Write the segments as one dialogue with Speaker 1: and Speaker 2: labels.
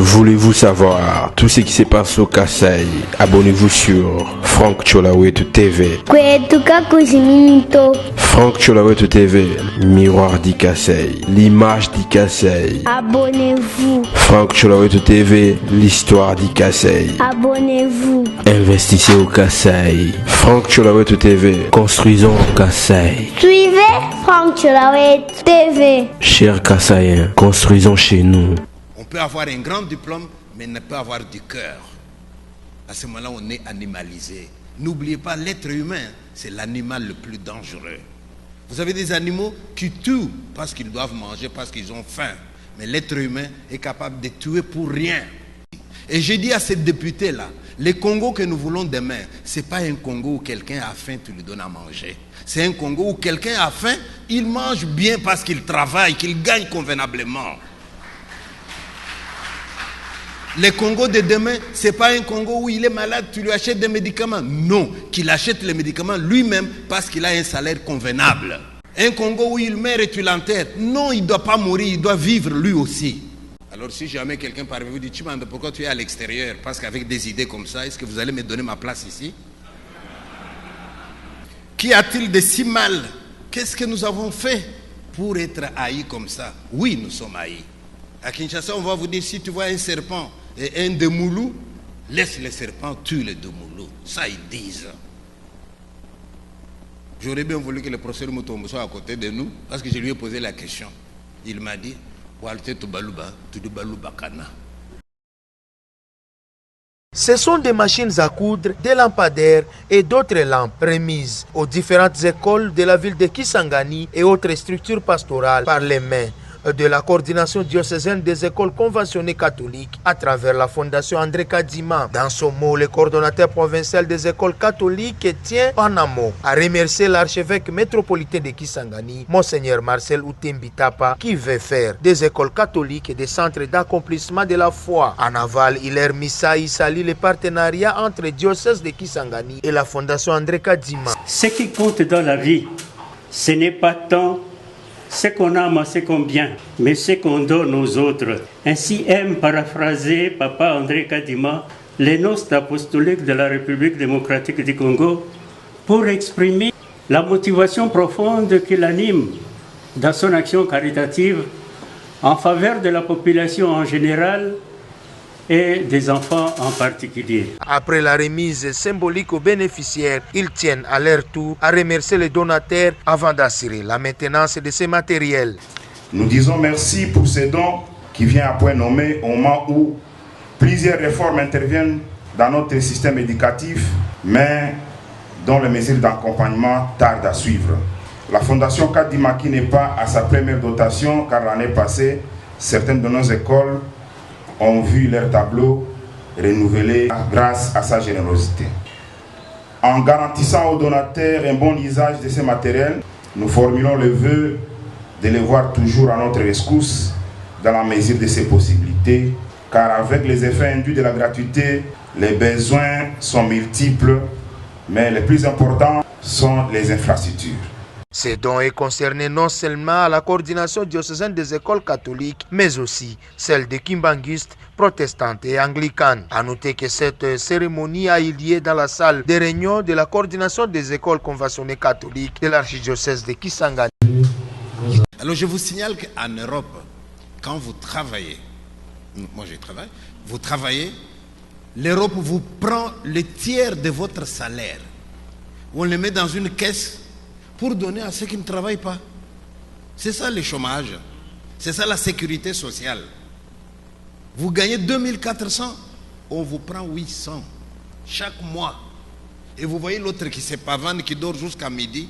Speaker 1: Voulez-vous savoir tout ce qui se passe au Kasaï? Abonnez-vous sur Franck Tcholawet TV. Franck Tcholawet TV, miroir d'Ikassai, l'image d'Ikassai.
Speaker 2: Abonnez-vous.
Speaker 1: Franck Tcholawet TV, l'histoire d'Ikassai.
Speaker 2: Abonnez-vous.
Speaker 1: Investissez au Kasaï. Franck Tcholawet TV, construisons au Kasaï.
Speaker 2: Suivez Franck Tcholawet TV.
Speaker 1: Chers Kassaïens, construisons chez nous.
Speaker 3: On peut avoir un grand diplôme, mais ne pas avoir du cœur. À ce moment-là, on est animalisé. N'oubliez pas, l'être humain, c'est l'animal le plus dangereux. Vous avez des animaux qui tuent parce qu'ils doivent manger, parce qu'ils ont faim. Mais l'être humain est capable de tuer pour rien. Et j'ai dit à cette députée-là, les Congos que nous voulons demain, ce n'est pas un Congo où quelqu'un a faim, tu lui donnes à manger. C'est un Congo où quelqu'un a faim, il mange bien parce qu'il travaille, qu'il gagne convenablement. Le Congo de demain, ce n'est pas un Congo où il est malade, tu lui achètes des médicaments. Non, qu'il achète les médicaments lui-même parce qu'il a un salaire convenable. Un Congo où il meurt et tu l'enterres. Non, il ne doit pas mourir, il doit vivre lui aussi. Alors si jamais quelqu'un parmi vous dit, Chimande, pourquoi tu es à l'extérieur? Parce qu'avec des idées comme ça, est-ce que vous allez me donner ma place ici? Qu'y a-t-il de si mal? Qu'est-ce que nous avons fait pour être haïs comme ça? Oui, nous sommes haïs. À Kinshasa, on va vous dire, si tu vois un serpent et un demoulou, laisse le serpent, tue le demoulou. Ça, ils disent. J'aurais bien voulu que le professeur Mutombo soit à côté de nous, parce que je lui ai posé la question. Il m'a dit, Walte Tubaluba, Tudubaluba Kana.
Speaker 4: Ce sont des machines à coudre, des lampadaires et d'autres lampes remises aux différentes écoles de la ville de Kisangani et autres structures pastorales par les mains de la coordination diocésaine des écoles conventionnées catholiques à travers la fondation André Kadima. Dans son mot, le coordonnateur provincial des écoles catholiques tient en amont à remercier l'archevêque métropolitain de Kisangani, Monseigneur Marcel Outembitapa, qui veut faire des écoles catholiques et des centres d'accomplissement de la foi. En aval, Hilaire Missa salue le partenariat entre le diocèse de Kisangani et la fondation André Kadima.
Speaker 5: Ce qui compte dans la vie, ce n'est pas tant ce qu'on a amassé comme bien, mais ce qu'on donne aux autres. Ainsi aime paraphraser Papa André Kadima les noces apostoliques de la République démocratique du Congo pour exprimer la motivation profonde qui l'anime dans son action caritative en faveur de la population en général et des enfants en particulier.
Speaker 4: Après la remise symbolique aux bénéficiaires, ils tiennent à leur tour à remercier les donateurs avant d'assurer la maintenance de ces matériels.
Speaker 6: Nous disons merci pour ces dons qui viennent à point nommé au moment où plusieurs réformes interviennent dans notre système éducatif, mais dont les mesures d'accompagnement tardent à suivre. La Fondation Kadima qui n'est pas à sa première dotation, car l'année passée, certaines de nos écoles ont vu leur tableau renouvelé grâce à sa générosité. En garantissant aux donateurs un bon usage de ces matériels, nous formulons le vœu de les voir toujours à notre rescousse dans la mesure de ses possibilités, car avec les effets induits de la gratuité, les besoins sont multiples, mais les plus importants sont les infrastructures.
Speaker 4: Ce don est concerné non seulement à la coordination diocésaine des écoles catholiques, mais aussi celle des Kimbanguistes, protestantes et anglicanes. A noter que cette cérémonie a eu lieu dans la salle de réunion de la coordination des écoles conventionnées catholiques de l'archidiocèse de Kisangani.
Speaker 3: Alors je vous signale qu'en Europe, quand vous travaillez, moi je travaille, vous travaillez, l'Europe vous prend le tiers de votre salaire. On le met dans une caisse pour donner à ceux qui ne travaillent pas. C'est ça le chômage. C'est ça la sécurité sociale. Vous gagnez 2400, on vous prend 800 chaque mois. Et vous voyez l'autre qui se pavane, qui dort jusqu'à midi,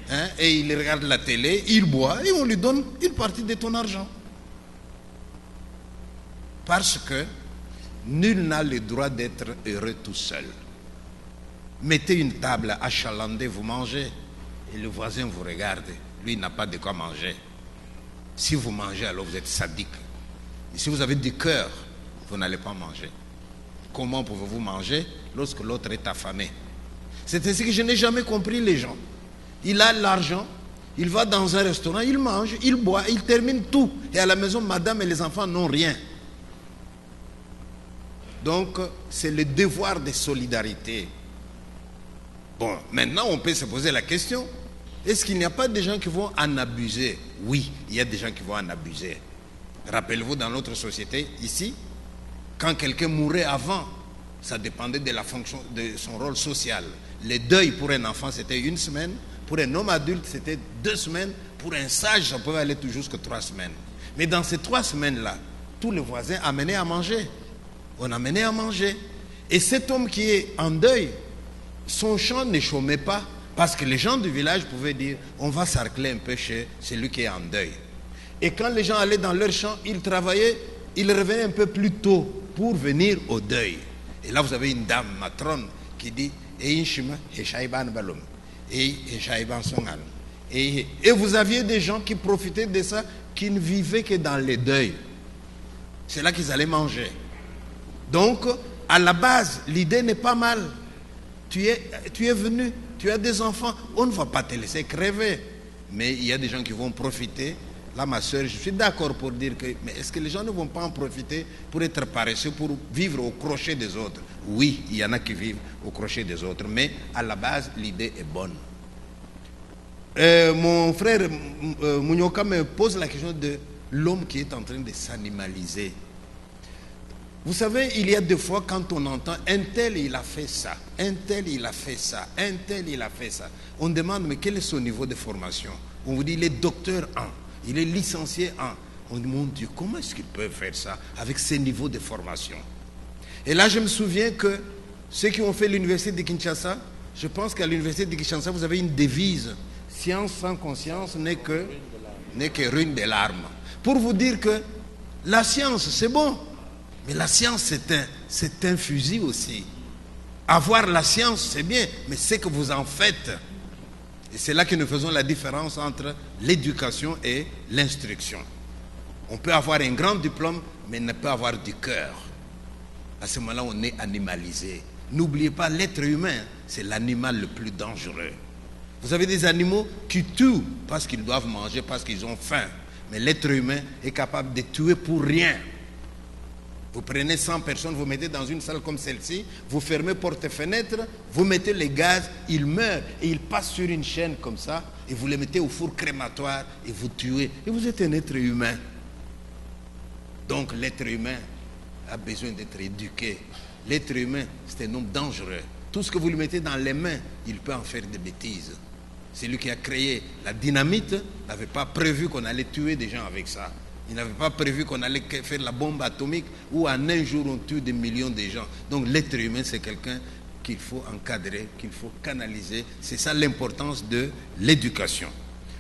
Speaker 3: hein, et il regarde la télé, il boit, et on lui donne une partie de ton argent. Parce que nul n'a le droit d'être heureux tout seul. Mettez une table achalandée, vous mangez. Et le voisin vous regarde, lui il n'a pas de quoi manger. Si vous mangez, alors vous êtes sadique. Et si vous avez du cœur, vous n'allez pas manger. Comment pouvez-vous manger lorsque l'autre est affamé? C'est ainsi que je n'ai jamais compris les gens. Il a l'argent, il va dans un restaurant, il mange, il boit, il termine tout. Et à la maison, madame et les enfants n'ont rien. Donc, c'est le devoir de solidarité. Bon, maintenant, on peut se poser la question, est-ce qu'il n'y a pas des gens qui vont en abuser? Oui, il y a des gens qui vont en abuser. Rappelez-vous, dans notre société, ici, quand quelqu'un mourait avant, ça dépendait de la fonction, de son rôle social. Le deuil pour un enfant, c'était 1 semaine. Pour un homme adulte, c'était 2 semaines. Pour un sage, ça pouvait aller jusqu'à 3 semaines. Mais dans ces 3 semaines-là, tous les voisins amenaient à manger. On amenait à manger. Et cet homme qui est en deuil, son champ ne chômait pas. Parce que les gens du village pouvaient dire, on va sarcler un peu chez celui qui est en deuil. Et quand les gens allaient dans leur champ, ils travaillaient, ils revenaient un peu plus tôt pour venir au deuil. Et là, vous avez une dame matrone qui dit, et vous aviez des gens qui profitaient de ça, qui ne vivaient que dans les deuils. C'est là qu'ils allaient manger. Donc, à la base, l'idée n'est pas mal. Tu es venu, tu as des enfants, on ne va pas te laisser crever. Mais il y a des gens qui vont profiter. Là, ma soeur, je suis d'accord pour dire que, mais est-ce que les gens ne vont pas en profiter pour être paresseux, pour vivre au crochet des autres? Oui, il y en a qui vivent au crochet des autres, mais à la base, l'idée est bonne. Mon frère Mounioka me pose la question de l'homme qui est en train de s'animaliser. Vous savez, il y a des fois quand on entend un tel il a fait ça, un tel il a fait ça, un tel il a fait ça. On demande mais quel est son niveau de formation? On vous dit il est docteur 1, il est licencié 1. On dit mon Dieu, comment est-ce qu'il peut faire ça avec ces niveaux de formation? Et là je me souviens que ceux qui ont fait l'université de Kinshasa, je pense qu'à l'université de Kinshasa vous avez une devise, science sans conscience n'est que ruine de larmes. Pour vous dire que la science c'est bon. Mais la science, c'est un fusil aussi. Avoir la science, c'est bien, mais c'est que vous en faites. Et c'est là que nous faisons la différence entre l'éducation et l'instruction. On peut avoir un grand diplôme, mais ne pas avoir du cœur. À ce moment-là, on est animalisé. N'oubliez pas, l'être humain, c'est l'animal le plus dangereux. Vous avez des animaux qui tuent parce qu'ils doivent manger, parce qu'ils ont faim. Mais l'être humain est capable de tuer pour rien. Vous prenez 100 personnes, vous mettez dans une salle comme celle-ci, vous fermez porte-fenêtre, vous mettez les gaz, ils meurent et ils passent sur une chaîne comme ça et vous les mettez au four crématoire et vous tuez. Et vous êtes un être humain. Donc l'être humain a besoin d'être éduqué. L'être humain, c'est un homme dangereux. Tout ce que vous lui mettez dans les mains, il peut en faire des bêtises. Celui qui a créé la dynamite n'avait pas prévu qu'on allait tuer des gens avec ça. Il n'avait pas prévu qu'on allait faire la bombe atomique où en un jour on tue des millions de gens. Donc l'être humain c'est quelqu'un qu'il faut encadrer, qu'il faut canaliser. C'est ça l'importance de l'éducation.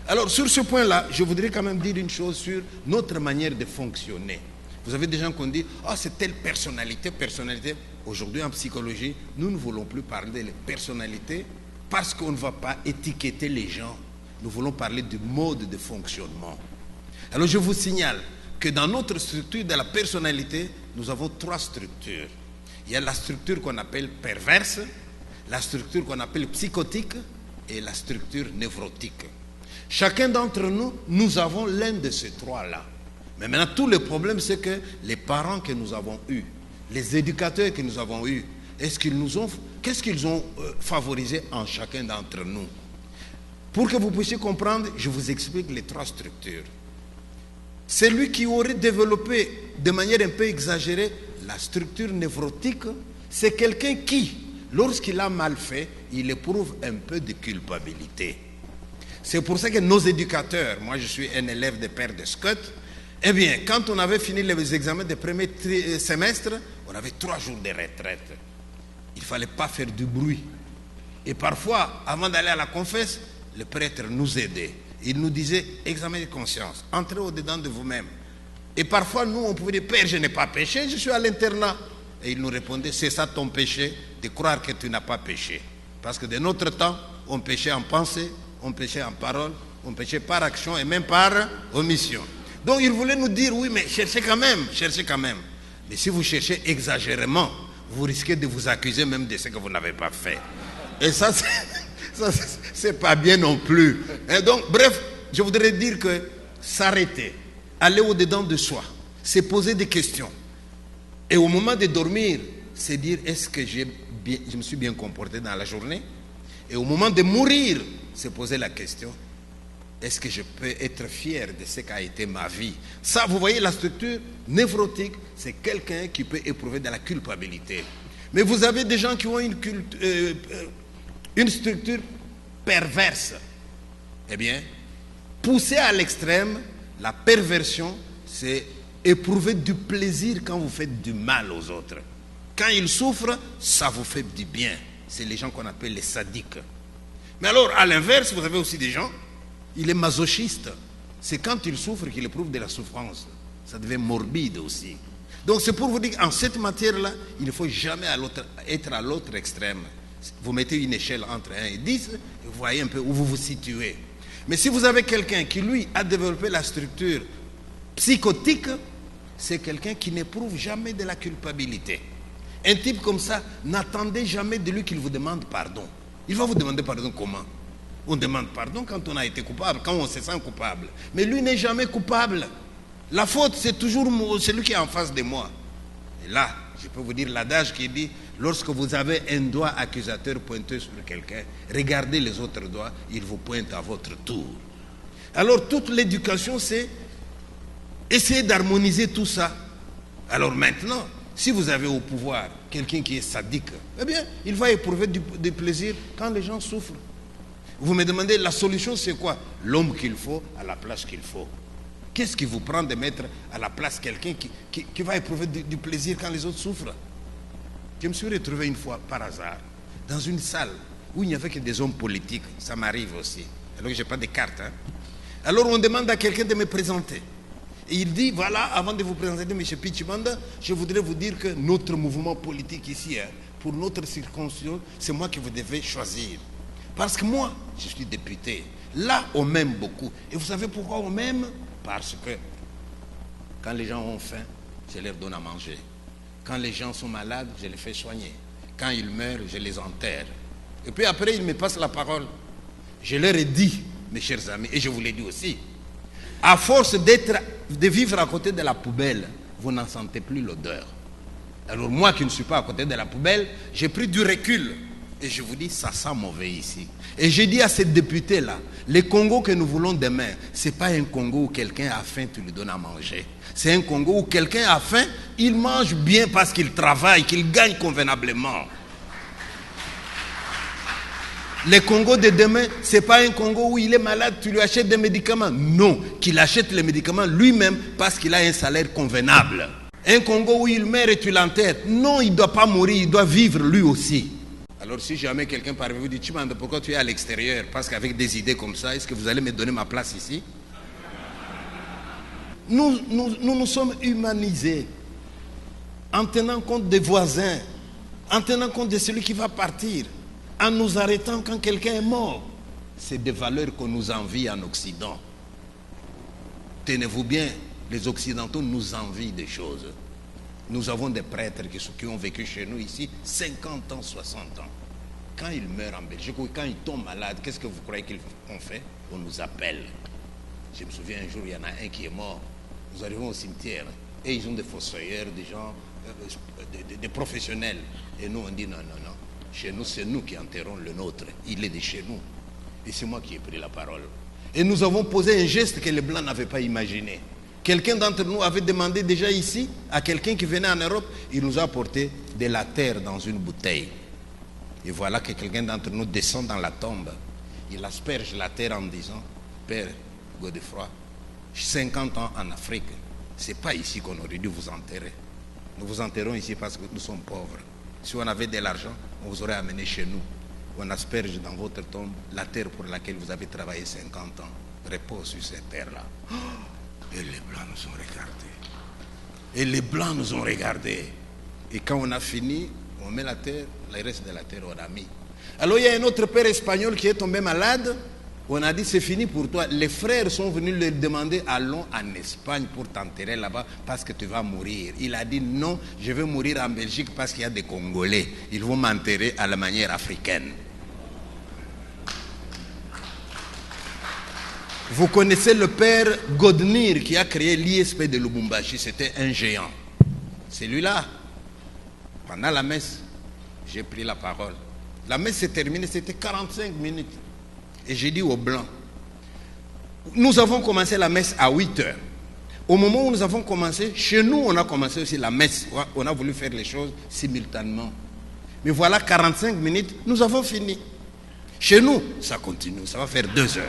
Speaker 3: Alors sur ce point-là, je voudrais quand même dire une chose sur notre manière de fonctionner. Vous avez des gens qui ont dit « Ah, c'est telle personnalité, personnalité ». Aujourd'hui en psychologie, nous ne voulons plus parler de personnalité parce qu'on ne va pas étiqueter les gens. Nous voulons parler du mode de fonctionnement. Alors je vous signale que dans notre structure de la personnalité, nous avons 3 structures. Il y a la structure qu'on appelle perverse, la structure qu'on appelle psychotique et la structure névrotique. Chacun d'entre nous, nous avons l'un de ces 3-là. Mais maintenant, tout le problème, c'est que les parents que nous avons eus, les éducateurs que nous avons eus, qu'est-ce qu'ils ont favorisé en chacun d'entre nous? Pour que vous puissiez comprendre, je vous explique les 3 structures. Celui qui aurait développé de manière un peu exagérée la structure névrotique, c'est quelqu'un qui, lorsqu'il a mal fait, il éprouve un peu de culpabilité. C'est pour ça que nos éducateurs, moi je suis un élève de père de Scott, eh bien, quand on avait fini les examens de premier semestre, on avait 3 jours de retraite. Il ne fallait pas faire du bruit. Et parfois, avant d'aller à la confesse, le prêtre nous aidait. Il nous disait, examen de conscience, entrez au-dedans de vous-même. Et parfois, nous, on pouvait dire, Père, je n'ai pas péché, je suis à l'internat. Et il nous répondait, c'est ça ton péché, de croire que tu n'as pas péché. Parce que de notre temps, on péchait en pensée, on péchait en parole, on péchait par action et même par omission. Donc, il voulait nous dire, oui, mais cherchez quand même, cherchez quand même. Mais si vous cherchez exagérément, vous risquez de vous accuser même de ce que vous n'avez pas fait. Et ça, c'est pas bien non plus. Et donc, bref, je voudrais dire que s'arrêter, aller au-dedans de soi, se poser des questions. Et au moment de dormir, c'est dire est-ce que je me suis bien comporté dans la journée? Et au moment de mourir, se poser la question, est-ce que je peux être fier de ce qu'a été ma vie? Ça, vous voyez, la structure névrotique, c'est quelqu'un qui peut éprouver de la culpabilité. Mais vous avez des gens qui ont une structure perverse. Eh bien, poussé à l'extrême, la perversion, c'est éprouver du plaisir quand vous faites du mal aux autres. Quand ils souffrent, ça vous fait du bien. C'est les gens qu'on appelle les sadiques. Mais alors, à l'inverse, vous avez aussi des gens, il est masochiste. C'est quand il souffre qu'il éprouve de la souffrance. Ça devient morbide aussi. Donc c'est pour vous dire qu'en cette matière-là, il ne faut jamais être à l'autre extrême. Vous mettez une échelle entre 1 et 10, et vous voyez un peu où vous vous situez. Mais si vous avez quelqu'un qui, lui, a développé la structure psychotique, c'est quelqu'un qui n'éprouve jamais de la culpabilité. Un type comme ça, n'attendez jamais de lui qu'il vous demande pardon. Il va vous demander pardon comment? On demande pardon quand on a été coupable, quand on se sent coupable. Mais lui n'est jamais coupable. La faute, c'est toujours celui qui est en face de moi. Et là, je peux vous dire l'adage qui dit, lorsque vous avez un doigt accusateur pointé sur quelqu'un, regardez les autres doigts, ils vous pointent à votre tour. Alors toute l'éducation, c'est essayer d'harmoniser tout ça. Alors maintenant, si vous avez au pouvoir quelqu'un qui est sadique, eh bien, il va éprouver du plaisir quand les gens souffrent. Vous me demandez, la solution c'est quoi? L'homme qu'il faut à la place qu'il faut. Qu'est-ce qui vous prend de mettre à la place quelqu'un qui va éprouver du plaisir quand les autres souffrent? Je me suis retrouvé une fois, par hasard, dans une salle où il n'y avait que des hommes politiques. Ça m'arrive aussi. Alors que je n'ai pas de carte. Hein. Alors on demande à quelqu'un de me présenter. Et il dit, voilà, avant de vous présenter, M. Pichimanda, je voudrais vous dire que notre mouvement politique ici, hein, pour notre circonscription, c'est moi que vous devez choisir. Parce que moi, je suis député. Là, on m'aime beaucoup. Et vous savez pourquoi on m'aime? Parce que quand les gens ont faim, je leur donne à manger. Quand les gens sont malades, je les fais soigner. Quand ils meurent, je les enterre. Et puis après, ils me passent la parole. Je leur ai dit, mes chers amis, et je vous l'ai dit aussi, à force de vivre à côté de la poubelle, vous n'en sentez plus l'odeur. Alors moi qui ne suis pas à côté de la poubelle, j'ai pris du recul. Et je vous dis, ça sent mauvais ici. Et j'ai dit à ces députés-là, le Congo que nous voulons demain, ce n'est pas un Congo où quelqu'un a faim, tu lui donnes à manger. C'est un Congo où quelqu'un a faim, il mange bien parce qu'il travaille, qu'il gagne convenablement. Le Congo de demain, ce n'est pas un Congo où il est malade, tu lui achètes des médicaments. Non, qu'il achète les médicaments lui-même parce qu'il a un salaire convenable. Un Congo où il meurt et tu l'enterres. Non, il ne doit pas mourir, il doit vivre lui aussi. Alors si jamais quelqu'un parmi vous dit, Chimanda, pourquoi tu es à l'extérieur? Parce qu'avec des idées comme ça, est-ce que vous allez me donner ma place ici? Nous sommes humanisés en tenant compte des voisins, en tenant compte de celui qui va partir, en nous arrêtant quand quelqu'un est mort. C'est des valeurs qu'on nous envie en Occident. Tenez-vous bien, les Occidentaux nous envient des choses. Nous avons des prêtres qui ont vécu chez nous ici 50 ans, 60 ans. Quand ils meurent en Belgique ou quand ils tombent malades, qu'est-ce que vous croyez qu'on fait? On nous appelle. Je me souviens un jour, il y en a un qui est mort. Nous arrivons au cimetière et ils ont des fossoyeurs, des gens, des professionnels. Et nous, on dit non, non, non. Chez nous, c'est nous qui enterrons le nôtre. Il est de chez nous. Et c'est moi qui ai pris la parole. Et nous avons posé un geste que les Blancs n'avaient pas imaginé. Quelqu'un d'entre nous avait demandé déjà ici à quelqu'un qui venait en Europe, il nous a apporté de la terre dans une bouteille. Et voilà que quelqu'un d'entre nous descend dans la tombe. Il asperge la terre en disant, Père Godefroy, 50 ans en Afrique, c'est pas ici qu'on aurait dû vous enterrer. Nous vous enterrons ici parce que nous sommes pauvres. Si on avait de l'argent, on vous aurait amené chez nous. On asperge dans votre tombe la terre pour laquelle vous avez travaillé 50 ans. Repose sur cette terre-là. Et les Blancs nous ont regardés. Et les Blancs nous ont regardés. Et quand on a fini, on met la terre, le reste de la terre, on a mis. Alors il y a un autre père espagnol qui est tombé malade. On a dit, c'est fini pour toi. Les frères sont venus lui demander, allons en Espagne pour t'enterrer là-bas parce que tu vas mourir. Il a dit, non, je vais mourir en Belgique parce qu'il y a des Congolais. Ils vont m'enterrer à la manière africaine. Vous connaissez le père Godnir qui a créé l'ISP de Lubumbashi, c'était un géant. Celui-là, Pendant la messe, j'ai pris la parole. La messe s'est terminée, c'était 45 minutes. Et j'ai dit aux Blancs, nous avons commencé la messe à 8 heures. Au moment où nous avons commencé, chez nous, on a commencé aussi la messe. On a voulu faire les choses simultanément. Mais voilà, 45 minutes, nous avons fini. Chez nous, ça continue, ça va faire 2 heures.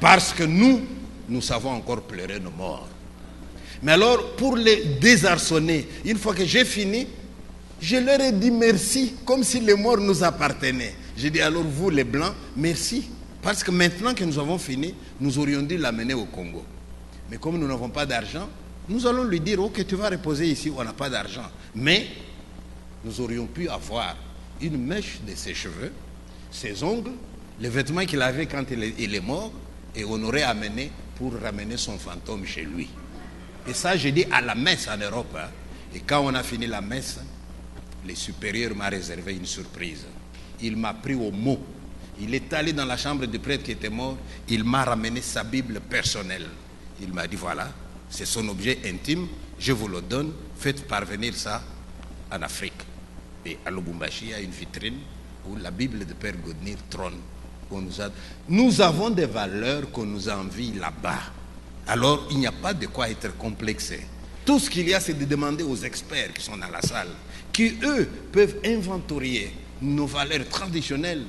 Speaker 3: Parce que nous savons encore pleurer nos morts. Mais alors, pour les désarçonner, une fois que j'ai fini, je leur ai dit merci, comme si les morts nous appartenaient. J'ai dit alors, vous les Blancs, merci. Parce que maintenant que nous avons fini, nous aurions dû l'amener au Congo. Mais comme nous n'avons pas d'argent, nous allons lui dire, ok, tu vas reposer ici, on n'a pas d'argent. Mais nous aurions pu avoir une mèche de ses cheveux, ses ongles, les vêtements qu'il avait quand il est mort, et on aurait amené pour ramener son fantôme chez lui. Et ça, j'ai dit à la messe en Europe. Hein. Et quand on a fini la messe, le supérieur m'a réservé une surprise. Il m'a pris au mot. Il est allé dans la chambre du prêtre qui était mort. Il m'a ramené sa Bible personnelle. Il m'a dit, voilà, c'est son objet intime. Je vous le donne. Faites parvenir ça en Afrique. Et à Lubumbashi, il y a une vitrine où la Bible de Père Godnir trône. Nous avons des valeurs qu'on nous envie là-bas. Alors, il n'y a pas de quoi être complexé. Tout ce qu'il y a, c'est de demander aux experts qui sont dans la salle, qui, eux, peuvent inventorier nos valeurs traditionnelles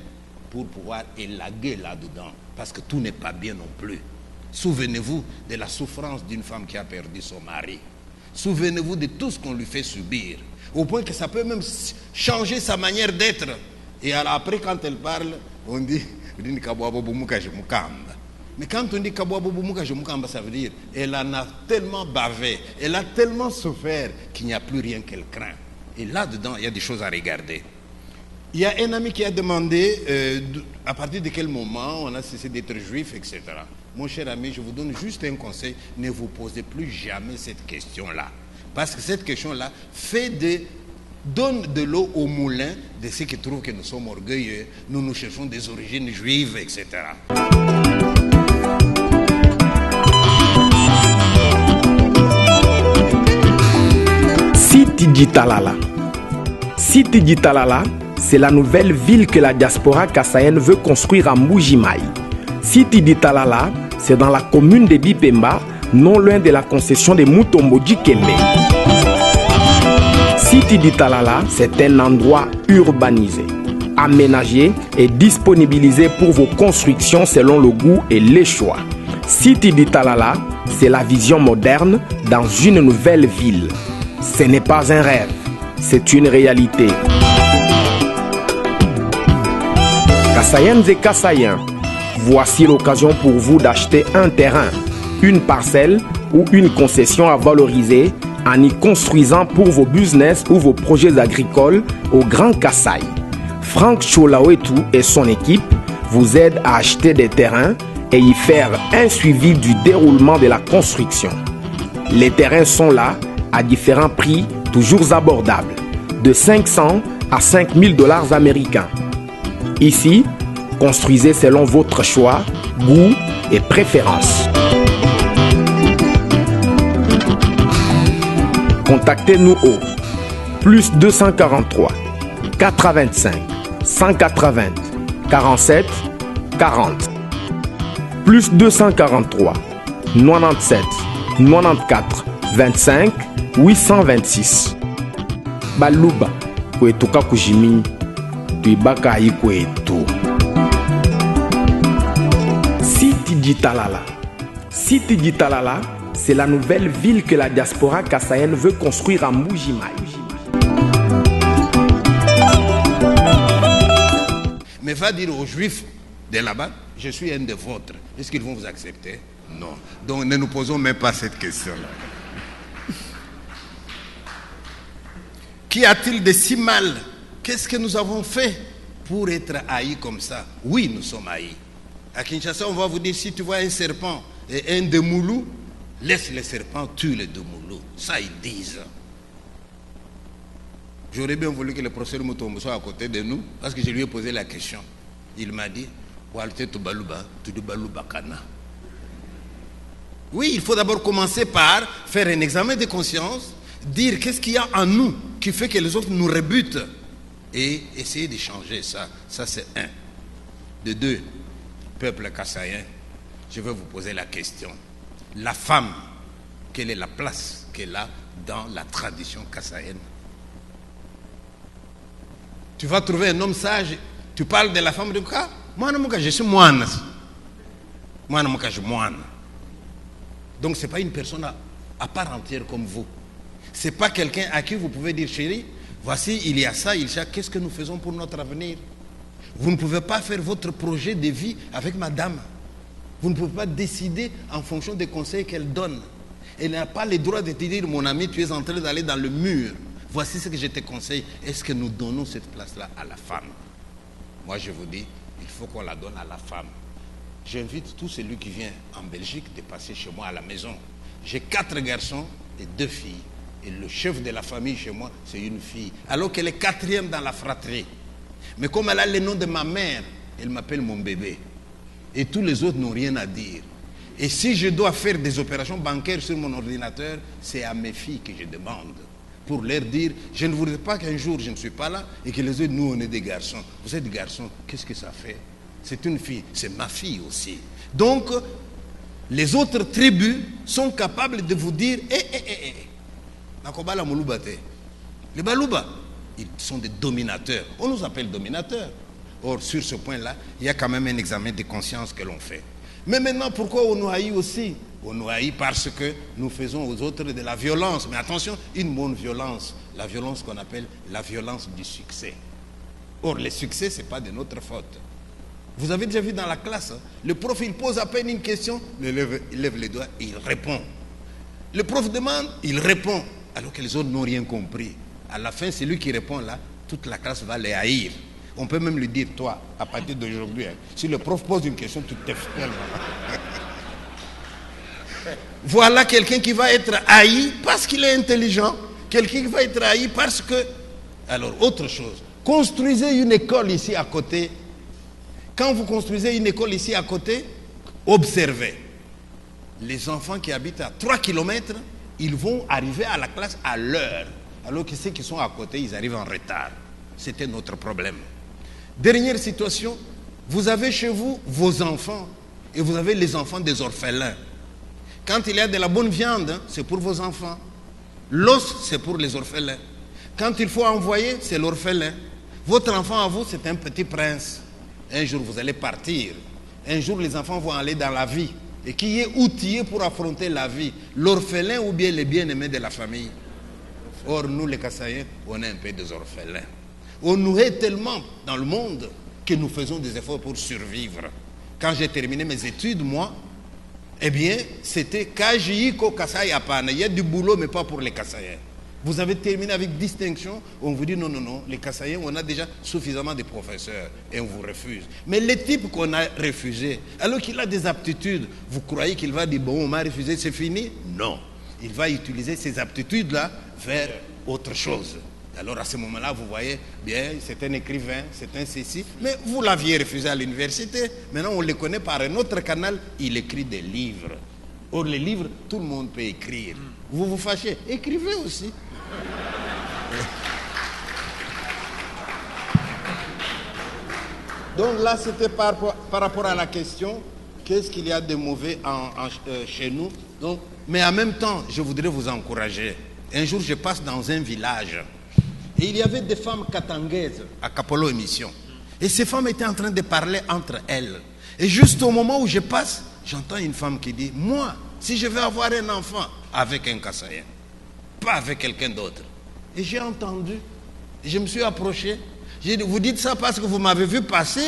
Speaker 3: pour pouvoir élaguer là-dedans. Parce que tout n'est pas bien non plus. Souvenez-vous de la souffrance d'une femme qui a perdu son mari. Souvenez-vous de tout ce qu'on lui fait subir. Au point que ça peut même changer sa manière d'être. Et alors, après, quand elle parle, on dit... Mais quand on dit ça veut dire elle en a tellement bavé, elle a tellement souffert qu'il n'y a plus rien qu'elle craint. Et là-dedans, il y a des choses à regarder. Il y a un ami qui a demandé à partir de quel moment on a cessé d'être juif, etc. Mon cher ami, je vous donne juste un conseil, ne vous posez plus jamais cette question-là. Parce que cette question-là donne de l'eau au moulin de ceux qui trouvent que nous sommes orgueilleux, nous cherchons des origines juives, etc.
Speaker 7: Siti Ditalala. Siti Ditalala, c'est la nouvelle ville que la diaspora kassaïenne veut construire à Mbuji-Mayi. Siti Ditalala, c'est dans la commune de Bipemba, non loin de la concession de Mutombo-Dikembe. Siti Ditalala, c'est un endroit urbanisé, aménagé et disponibilisé pour vos constructions selon le goût et les choix. Siti Ditalala, c'est la vision moderne dans une nouvelle ville. Ce n'est pas un rêve, c'est une réalité. Kassaïennes et Kassaïens, voici l'occasion pour vous d'acheter un terrain, une parcelle ou une concession à valoriser en y construisant pour vos business ou vos projets agricoles au Grand Kassai. Franck Cholawetu et son équipe vous aident à acheter des terrains et y faire un suivi du déroulement de la construction. Les terrains sont là à différents prix toujours abordables, de 500 à 5000 $ américains. Ici, construisez selon votre choix, goût et préférence. Contactez-nous au plus 243 425 180 47 40 plus 243 97 94 25 826. Baluba kwetuka kujimi tuibaka ikwetu. Siti Ditalala. Siti Ditalala, c'est la nouvelle ville que la diaspora kassaïenne veut construire à Mbuji-Mayi.
Speaker 3: Mais va dire aux Juifs de là-bas, je suis un des vôtres. Est-ce qu'ils vont vous accepter? Non. Donc ne nous posons même pas cette question-là. Qu'y a-t-il de si mal? Qu'est-ce que nous avons fait pour être haïs comme ça? Oui, nous sommes haïs. À Kinshasa, on va vous dire, si tu vois un serpent et un demoulou, laisse le serpent, tue le demoulou. Ça, ils disent. J'aurais bien voulu que le professeur Mutombo soit à côté de nous, parce que je lui ai posé la question. Il m'a dit, Walter Tubaluba, Tudubalubakana. Oui, il faut d'abord commencer par faire un examen de conscience, dire qu'est-ce qu'il y a en nous qui fait que les autres nous rebutent. Et essayer de changer ça. Ça, c'est un. De deux, peuple kassaïen, je vais vous poser la question. La femme, quelle est la place qu'elle a dans la tradition kassaïenne? Tu vas trouver un homme sage, tu parles de la femme de quoi? Moi, je suis moine. Moi, je suis moine. Donc, ce n'est pas une personne à part entière comme vous. Ce n'est pas quelqu'un à qui vous pouvez dire, chérie, voici, il y a ça, il y a ça, qu'est-ce que nous faisons pour notre avenir? Vous ne pouvez pas faire votre projet de vie avec madame. Vous ne pouvez pas décider en fonction des conseils qu'elle donne. Elle n'a pas le droit de te dire, mon ami, tu es en train d'aller dans le mur. Voici ce que je te conseille. Est-ce que nous donnons cette place-là à la femme? Moi, je vous dis, il faut qu'on la donne à la femme. J'invite tout celui qui vient en Belgique de passer chez moi à la maison. J'ai 4 garçons et 2 filles. Et le chef de la famille chez moi, c'est une fille. Alors qu'elle est 4e dans la fratrie. Mais comme elle a le nom de ma mère, elle m'appelle mon bébé. Et tous les autres n'ont rien à dire. Et si je dois faire des opérations bancaires sur mon ordinateur, c'est à mes filles que je demande. Pour leur dire, je ne voudrais pas qu'un jour je ne suis pas là et que les autres, nous, on est des garçons. Vous êtes des garçons, qu'est-ce que ça fait? C'est une fille, c'est ma fille aussi. Donc, les autres tribus sont capables de vous dire, les Balouba, ils sont des dominateurs. On nous appelle dominateurs. Or, sur ce point-là, il y a quand même un examen de conscience que l'on fait. Mais maintenant, pourquoi on nous haït aussi? On nous haït parce que nous faisons aux autres de la violence. Mais attention, une bonne violence. La violence qu'on appelle la violence du succès. Or, le succès, ce n'est pas de notre faute. Vous avez déjà vu dans la classe, hein, le prof, il pose à peine une question, il lève les doigts et il répond. Le prof demande, il répond. Alors que les autres n'ont rien compris. À la fin, c'est lui qui répond là, toute la classe va les haïr. On peut même lui dire, toi, à partir d'aujourd'hui, hein, si le prof pose une question, tu te fais. Voilà quelqu'un qui va être haï parce qu'il est intelligent. Quelqu'un qui va être haï parce que... Alors, autre chose. Construisez une école ici à côté. Quand vous construisez une école ici à côté, observez. Les enfants qui habitent à 3 km, ils vont arriver à la classe à l'heure. Alors que ceux qui sont à côté, ils arrivent en retard. C'était notre problème. Dernière situation, vous avez chez vous vos enfants et vous avez les enfants des orphelins. Quand il y a de la bonne viande, c'est pour vos enfants. L'os, c'est pour les orphelins. Quand il faut envoyer, c'est l'orphelin. Votre enfant à vous, c'est un petit prince. Un jour, vous allez partir. Un jour, les enfants vont aller dans la vie. Et qui est outillé pour affronter la vie? L'orphelin ou bien les bien-aimés de la famille? Or, nous, les Kassaïens, on est un peu des orphelins. On nous hait tellement dans le monde que nous faisons des efforts pour survivre. Quand j'ai terminé mes études, moi, eh bien, c'était Kajiko Kassai Apana. Il y a du boulot, mais pas pour les Kassaïens. Vous avez terminé avec distinction, on vous dit non, non, non, les Kassaïens, on a déjà suffisamment de professeurs et on vous refuse. Mais les types qu'on a refusés, alors qu'il a des aptitudes, vous croyez qu'il va dire bon, on m'a refusé, c'est fini? Non. Il va utiliser ces aptitudes-là vers autre chose. Alors à ce moment-là, vous voyez, bien, c'est un écrivain, c'est un ceci, mais vous l'aviez refusé à l'université. Maintenant, on le connaît par un autre canal, il écrit des livres. Or, les livres, tout le monde peut écrire. Vous vous fâchez, écrivez aussi. Donc là, c'était par rapport à la question, qu'est-ce qu'il y a de mauvais chez nous? Donc, mais en même temps, je voudrais vous encourager. Un jour, je passe dans un village et il y avait des femmes katangaises à Kapolo Émission. Et ces femmes étaient en train de parler entre elles. Et juste au moment où je passe, j'entends une femme qui dit, moi, si je veux avoir un enfant avec un Kassaïen, pas avec quelqu'un d'autre. Et j'ai entendu, je me suis approché, j'ai dit, vous dites ça parce que vous m'avez vu passer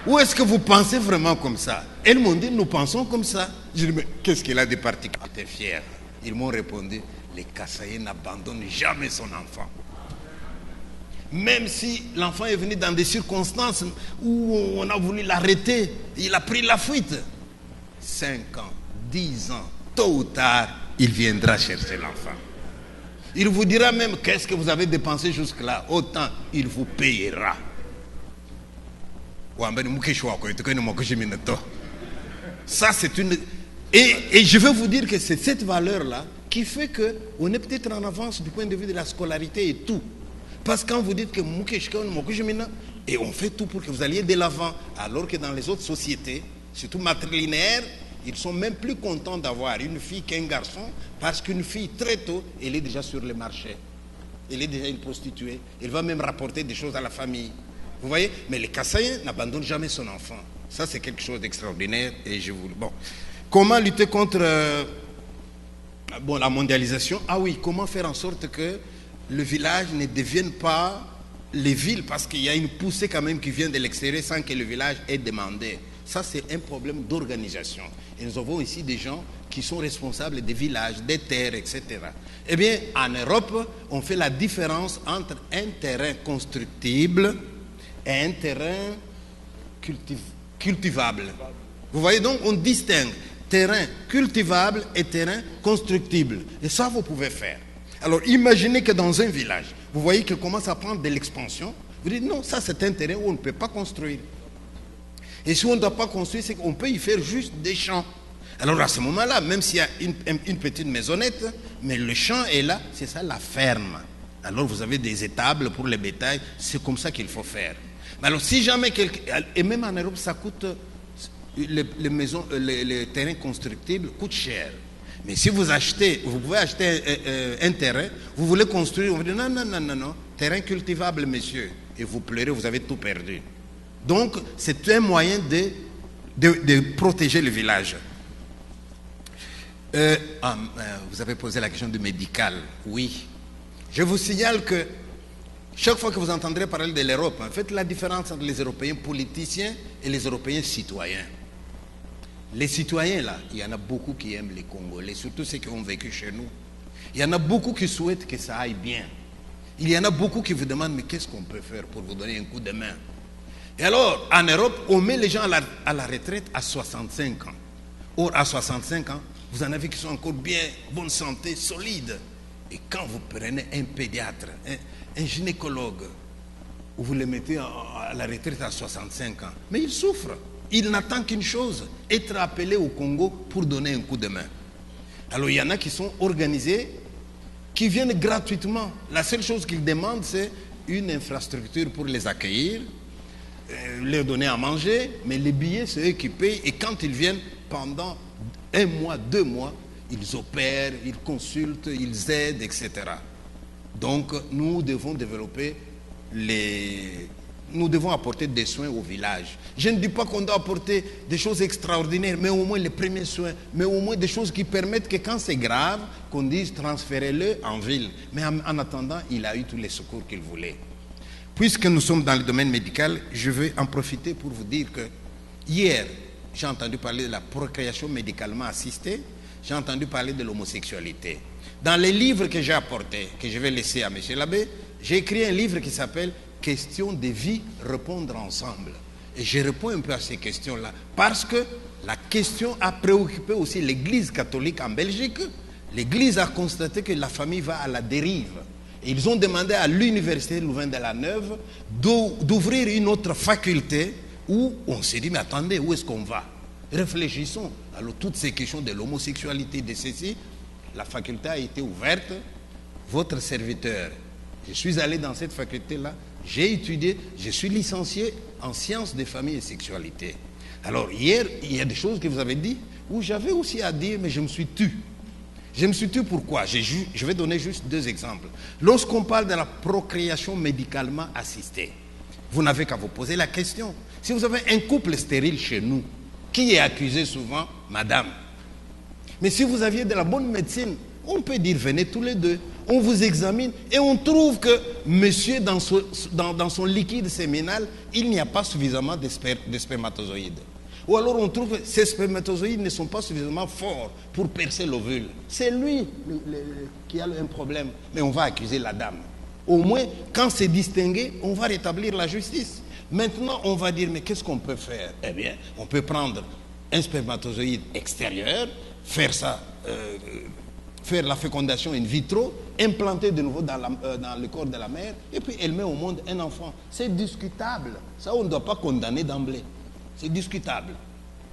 Speaker 3: ou est-ce que vous pensez vraiment comme ça? Elles m'ont dit, nous pensons comme ça. J'ai dit, mais qu'est-ce qu'il a de particulier? J'étais fier. Ils m'ont répondu, les Kassaïens n'abandonnent jamais son enfant. Même si l'enfant est venu dans des circonstances où on a voulu l'arrêter, il a pris la fuite. 5 ans, 10 ans, tôt ou tard, il viendra chercher l'enfant. Il vous dira même qu'est-ce que vous avez dépensé jusque-là, autant il vous payera. Ça, c'est une... Et je veux vous dire que c'est cette valeur-là qui fait qu'on est peut-être en avance du point de vue de la scolarité et tout. Parce que quand vous dites que et on fait tout pour que vous alliez de l'avant, alors que dans les autres sociétés, surtout matrilinéaires, ils sont même plus contents d'avoir une fille qu'un garçon, parce qu'une fille très tôt, elle est déjà sur le marché. Elle est déjà une prostituée. Elle va même rapporter des choses à la famille. Vous voyez? Mais les Kassaïens n'abandonnent jamais son enfant. Ça, c'est quelque chose d'extraordinaire. Et je vous... Bon. Comment lutter contre la mondialisation? Ah oui, comment faire en sorte que le village ne devienne pas les villes, parce qu'il y a une poussée quand même qui vient de l'extérieur sans que le village ait demandé. Ça, c'est un problème d'organisation. Et nous avons ici des gens qui sont responsables des villages, des terres, etc. Eh bien, en Europe, on fait la différence entre un terrain constructible et un terrain cultivable. Vous voyez, donc, on distingue terrain cultivable et terrain constructible. Et ça, vous pouvez faire. Alors, imaginez que dans un village, vous voyez qu'il commence à prendre de l'expansion. Vous dites, non, ça, c'est un terrain où on ne peut pas construire. Et si on ne doit pas construire, c'est qu'on peut y faire juste des champs. Alors à ce moment-là, même s'il y a une petite maisonnette, mais le champ est là, c'est ça la ferme. Alors vous avez des étables pour les bétails, c'est comme ça qu'il faut faire. Mais alors si jamais quelqu'un, et même en Europe, ça coûte, les terrains constructibles coûtent cher. Mais si vous achetez, vous pouvez acheter un terrain, vous voulez construire, on vous dit non, terrain cultivable, monsieur. Et vous pleurez, vous avez tout perdu. Donc, c'est un moyen de protéger le village. Vous avez posé la question du médical. Oui. Je vous signale que chaque fois que vous entendrez parler de l'Europe, faites la différence entre les Européens politiciens et les Européens citoyens. Les citoyens, là, il y en a beaucoup qui aiment les Congolais, surtout ceux qui ont vécu chez nous. Il y en a beaucoup qui souhaitent que ça aille bien. Il y en a beaucoup qui vous demandent, mais qu'est-ce qu'on peut faire pour vous donner un coup de main? Et alors, en Europe, on met les gens à la retraite à 65 ans. Or, à 65 ans, vous en avez qui sont encore bien, bonne santé, solides. Et quand vous prenez un pédiatre, un gynécologue, vous le mettez à la retraite à 65 ans, mais il souffre. Il n'attend qu'une chose, être appelé au Congo pour donner un coup de main. Alors, il y en a qui sont organisés, qui viennent gratuitement. La seule chose qu'ils demandent, c'est une infrastructure pour les accueillir, leur donner à manger, mais les billets, c'est eux qui payent. Et quand ils viennent, pendant 1 mois, 2 mois, ils opèrent, ils consultent, ils aident, etc. Donc, nous devons développer nous devons apporter des soins au village. Je ne dis pas qu'on doit apporter des choses extraordinaires, mais au moins les premiers soins, mais au moins des choses qui permettent que quand c'est grave, qu'on dise transférez-le en ville. Mais en attendant, il a eu tous les secours qu'il voulait. Puisque nous sommes dans le domaine médical, je vais en profiter pour vous dire que hier, j'ai entendu parler de la procréation médicalement assistée, j'ai entendu parler de l'homosexualité. Dans les livres que j'ai apportés, que je vais laisser à M. l'abbé, j'ai écrit un livre qui s'appelle « Questions de vie, répondre ensemble ». Et je réponds un peu à ces questions-là, parce que la question a préoccupé aussi l'Église catholique en Belgique. L'Église a constaté que la famille va à la dérive. Et ils ont demandé à l'université Louvain-de-la-Neuve d'ouvrir une autre faculté où on s'est dit, mais attendez, où est-ce qu'on va? Réfléchissons. Alors toutes ces questions de l'homosexualité, de ceci, la faculté a été ouverte. Votre serviteur, je suis allé dans cette faculté-là, j'ai étudié, je suis licencié en sciences des familles et sexualité. Alors hier, il y a des choses que vous avez dit, où j'avais aussi à dire, mais je me suis tu. Je me suis tu pourquoi? Je vais donner juste 2 exemples. Lorsqu'on parle de la procréation médicalement assistée, vous n'avez qu'à vous poser la question. Si vous avez un couple stérile chez nous, qui est accusé souvent? Madame. Mais si vous aviez de la bonne médecine, on peut dire venez tous les 2. On vous examine et on trouve que monsieur, dans son liquide séminal, il n'y a pas suffisamment de spermatozoïdes. Ou alors on trouve que ces spermatozoïdes ne sont pas suffisamment forts pour percer l'ovule. C'est lui qui a un problème. Mais on va accuser la dame. Au moins, quand c'est distingué, on va rétablir la justice. Maintenant, on va dire, mais qu'est-ce qu'on peut faire? Eh bien, on peut prendre un spermatozoïde extérieur, faire la fécondation in vitro, implanter de nouveau dans le corps de la mère, et puis elle met au monde un enfant. C'est discutable. Ça, on ne doit pas condamner d'emblée. C'est discutable.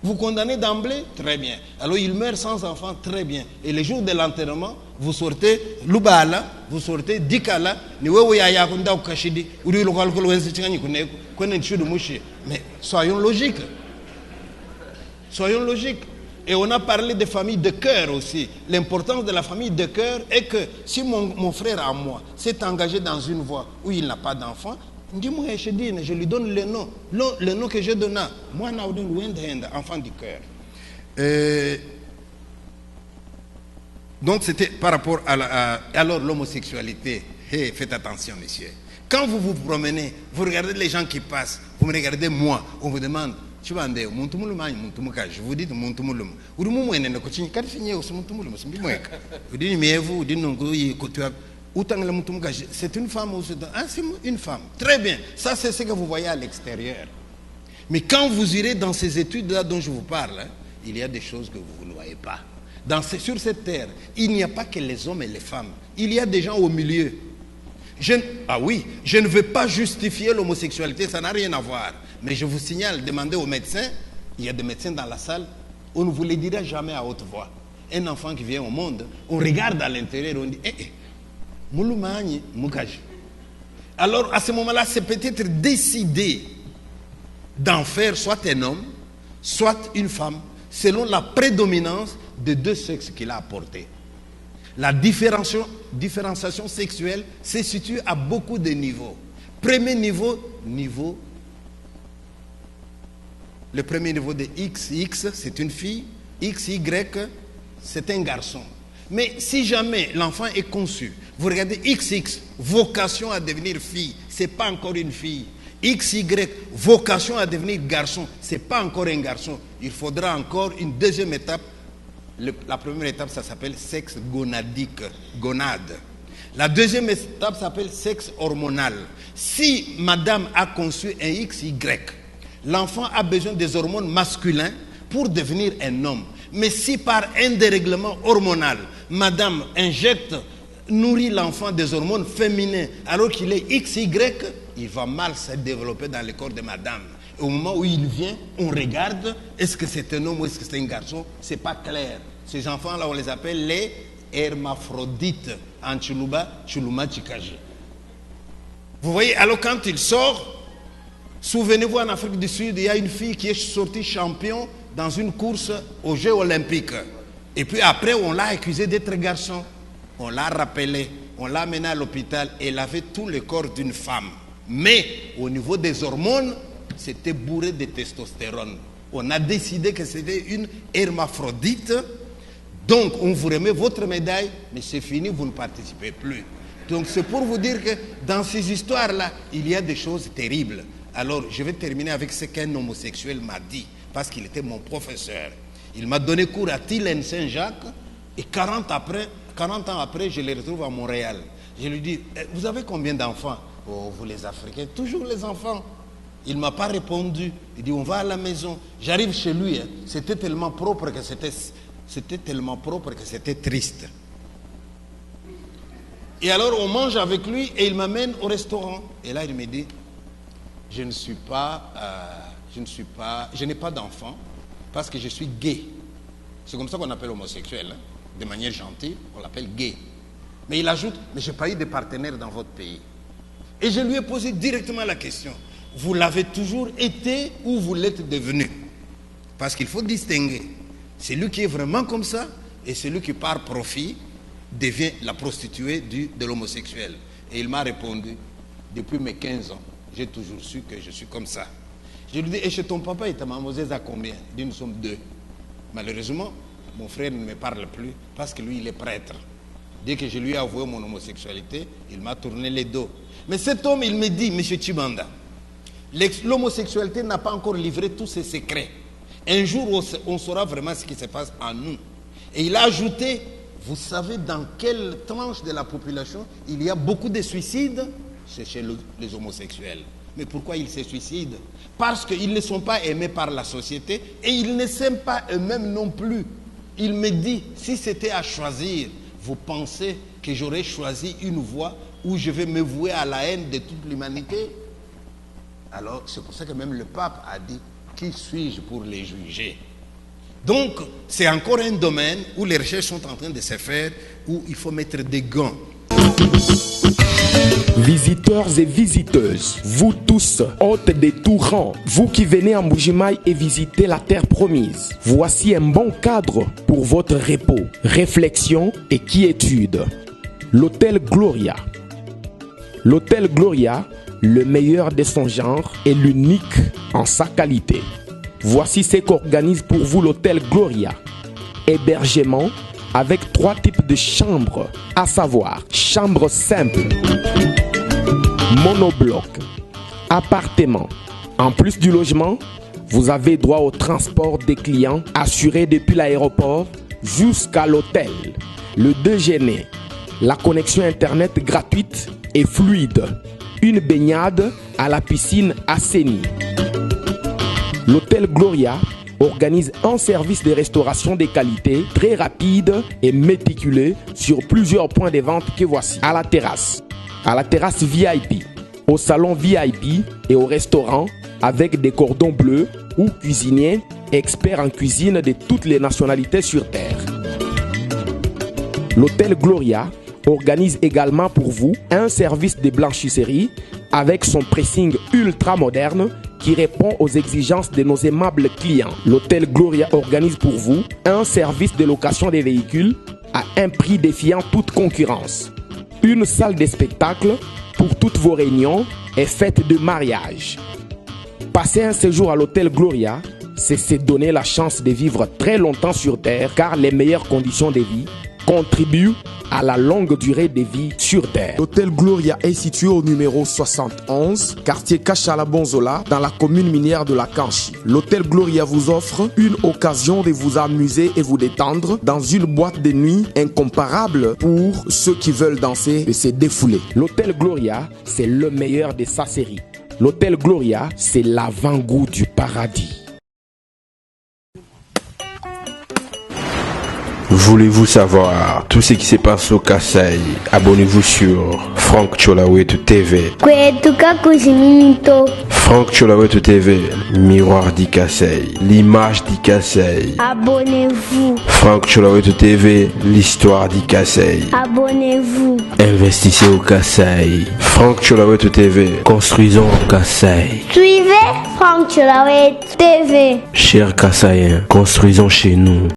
Speaker 3: Vous condamnez d'emblée, très bien. Alors il meurt sans enfant, très bien. Et le jour de l'enterrement, vous sortez Lubala, vous sortez Dikala, mais soyons logiques. Soyons logiques. Et on a parlé de famille de cœur aussi. L'importance de la famille de cœur est que si mon frère à moi s'est engagé dans une voie où il n'a pas d'enfant, je lui donne le nom que je donne. Moi, enfant du cœur. Donc c'était par rapport alors l'homosexualité. Hey, faites attention, messieurs. Quand vous vous promenez, vous regardez les gens qui passent, vous me regardez moi, on vous demande. Je vous dis, c'est une femme ou c'est une femme. Très bien, ça c'est ce que vous voyez à l'extérieur. Mais quand vous irez dans ces études-là dont je vous parle, il y a des choses que vous ne voyez pas. Sur cette terre, il n'y a pas que les hommes et les femmes. Il y a des gens au milieu. Je ne veux pas justifier l'homosexualité, ça n'a rien à voir. Mais je vous signale, demandez aux médecins, il y a des médecins dans la salle, on ne vous le dira jamais à haute voix. Un enfant qui vient au monde, on regarde à l'intérieur, on dit, Mouloumani, Moukaji. Alors à ce moment-là, c'est peut-être décidé d'en faire soit un homme, soit une femme, selon la prédominance des deux sexes qu'il a apportés. La différenciation sexuelle se situe à beaucoup de niveaux. Premier niveau, le premier niveau de XX, c'est une fille, XY, c'est un garçon. Mais si jamais l'enfant est conçu, vous regardez XX, vocation à devenir fille, ce n'est pas encore une fille. XY, vocation à devenir garçon, ce n'est pas encore un garçon. Il faudra encore une deuxième étape. La première étape, ça s'appelle sexe gonadique, gonade. La deuxième étape s'appelle sexe hormonal. Si madame a conçu un XY, l'enfant a besoin des hormones masculines pour devenir un homme. Mais si par un dérèglement hormonal, madame nourrit l'enfant des hormones féminines alors qu'il est XY, il va mal se développer dans le corps de madame. Et au moment où il vient, on regarde, est-ce que c'est un homme ou est-ce que c'est un garçon? Ce n'est pas clair. Ces enfants-là, on les appelle les hermaphrodites en Chuluba, Chuluma Chikaji. Vous voyez, alors quand il sort, souvenez-vous, en Afrique du Sud, il y a une fille qui est sortie champion dans une course aux Jeux Olympiques. Et puis après, on l'a accusé d'être garçon. On l'a rappelé, on l'a amené à l'hôpital et elle avait tout le corps d'une femme. Mais au niveau des hormones, c'était bourré de testostérone. On a décidé que c'était une hermaphrodite. Donc, on vous remet votre médaille, mais c'est fini, vous ne participez plus. Donc, c'est pour vous dire que dans ces histoires-là, il y a des choses terribles. Alors, je vais terminer avec ce qu'un homosexuel m'a dit, parce qu'il était mon professeur. Il m'a donné cours à Tilène Saint-Jacques, et 40 ans après, je le retrouve à Montréal. Je lui dis, vous avez combien d'enfants? Oh, vous les Africains, toujours les enfants. Il ne m'a pas répondu. Il dit, on va à la maison. J'arrive chez lui, c'était tellement propre que c'était triste. Et alors, on mange avec lui et il m'amène au restaurant. Et là, il me dit, je n'ai pas d'enfant parce que je suis gay. C'est comme ça qu'on appelle homosexuel. De manière gentille, on l'appelle gay. Mais il ajoute, mais je n'ai pas eu de partenaire dans votre pays. Et je lui ai posé directement la question. Vous l'avez toujours été ou vous l'êtes devenu? Parce qu'il faut distinguer. Celui qui est vraiment comme ça et celui qui par profit devient la prostituée de l'homosexuel. Et il m'a répondu, depuis mes 15 ans, j'ai toujours su que je suis comme ça. Je lui dis, et chez ton papa et ta maman, vous êtes à combien? Il dit, nous sommes 2. Malheureusement, mon frère ne me parle plus parce que lui, il est prêtre. Dès que je lui ai avoué mon homosexualité, il m'a tourné les dos. Mais cet homme, il me dit, monsieur Chibanda, l'homosexualité n'a pas encore livré tous ses secrets. Un jour, on saura vraiment ce qui se passe en nous. Et il a ajouté, vous savez dans quelle tranche de la population il y a beaucoup de suicides? C'est chez les homosexuels. Mais pourquoi ils se suicident? Parce qu'ils ne sont pas aimés par la société et ils ne s'aiment pas eux-mêmes non plus. Il me dit, si c'était à choisir, vous pensez que j'aurais choisi une voie où je vais me vouer à la haine de toute l'humanité? Alors, c'est pour ça que même le pape a dit, qui suis-je pour les juger? Donc, c'est encore un domaine où les recherches sont en train de se faire, où il faut mettre des gants.
Speaker 7: Visiteurs et visiteuses, vous tous, hôtes des tout rangs, vous qui venez à Mbujimayi et visitez la terre promise, voici un bon cadre pour votre repos, réflexion et quiétude. L'hôtel Gloria. L'hôtel Gloria, le meilleur de son genre et l'unique en sa qualité. Voici ce qu'organise pour vous l'hôtel Gloria. Hébergement avec 3 types de chambres, à savoir chambre simple, monobloc, appartement. En plus du logement, vous avez droit au transport des clients assuré depuis l'aéroport jusqu'à l'hôtel, le déjeuner, la connexion internet gratuite et fluide, une baignade à la piscine assainie. L'hôtel Gloria organise un service de restauration de qualité très rapide et méticuleux sur plusieurs points de vente que voici. À la terrasse VIP, au salon VIP et au restaurant avec des cordons bleus ou cuisiniers experts en cuisine de toutes les nationalités sur terre. L'hôtel Gloria organise également pour vous un service de blanchisserie avec son pressing ultra moderne qui répond aux exigences de nos aimables clients. L'hôtel Gloria organise pour vous un service de location des véhicules à un prix défiant toute concurrence. Une salle de spectacle pour toutes vos réunions et fêtes de mariage. Passer un séjour à l'hôtel Gloria, c'est se donner la chance de vivre très longtemps sur Terre car les meilleures conditions de vie contribuent à la longue durée de vie sur Terre. L'hôtel Gloria est situé au numéro 71, quartier Kachala-Bonzola, dans la commune minière de la Kanchi. L'hôtel Gloria vous offre une occasion de vous amuser et vous détendre dans une boîte de nuit incomparable pour ceux qui veulent danser et se défouler. L'hôtel Gloria, c'est le meilleur de sa série. L'hôtel Gloria, c'est l'avant-goût du paradis.
Speaker 1: Voulez-vous savoir tout ce qui se passe au Kasaï? Abonnez-vous sur Franck Cholawetu TV. Franck Cholawetu TV, miroir du Kasaï, l'image du Kasaï.
Speaker 2: Abonnez-vous.
Speaker 1: Franck Cholawetu TV, l'histoire du Kasaï.
Speaker 2: Abonnez-vous.
Speaker 1: Investissez au Kasaï. Franck Cholawetu TV, construisons au Kasaï.
Speaker 2: Suivez Franck Cholawetu TV.
Speaker 1: Chers Kasaïens, construisons chez nous.